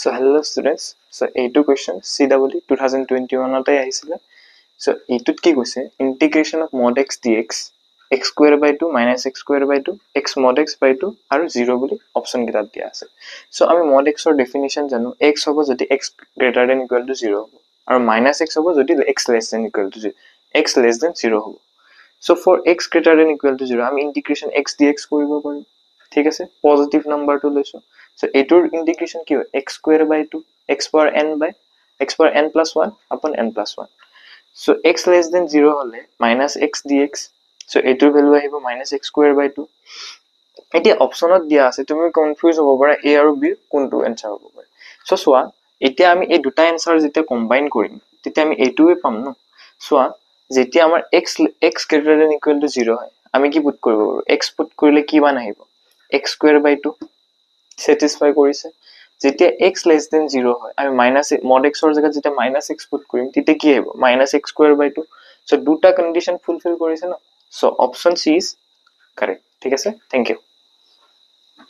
So hello students. So এইটো question CWE 2021 তে আহিছিলে. So এইটোত কি কৈছে integration of mod x dx x square by 2 minus x square by 2 x mod x by 2 আৰু 0 বুলি অপচন কিতাত দিয়া আছে. So আমি mod x ৰ definition জানো x হ'ব যদি x greater than equal to 0 হ'ব আৰু minus x হ'ব যদি x less than equal to 0 x less than 0 হ'ব. So for x greater than equal to 0 আমি integration x dx কৰিব পাৰো. ঠিক আছে পজিটিভ নাম্বাৰটো লৈছো. So এইটোৰ integration কি হয় x square by 2 x power n by x power n plus 1 upon n plus 1. So x less than 0 হলে minus x dx. So এইটোৰ ভ্যালু আহিব minus x square by 2. এতিয়া অপচনত দিয়া আছে তুমি কনফিউজ হ'ব পাৰা a আৰু b কোনটো এনসাৰ হ'ব পাৰে. So সোৱা এতিয়া আমি এই দুটা এনসাৰ যেতিয়া কম্বাইন কৰিম তেতিয়া আমি এইটোৱে পাম ন. সোৱা যেতিয়া আমাৰ x greater than equal to 0 হয় আমি কি পুট কৰিব পাৰো x পুট কৰিলে কি মান আহিব x square by 2 satisfy কৰিছে. যেতিয়া x less than 0 হয় আমি minus mod x ৰ জায়গাত যেতিয়া minus x পুট কৰিম তেতিয়া কি আহিব minus x square by 2. So দুটা কন্ডিশন ফুলফিল কৰিছে ন. So option C is correct. ঠিক আছে, thank you.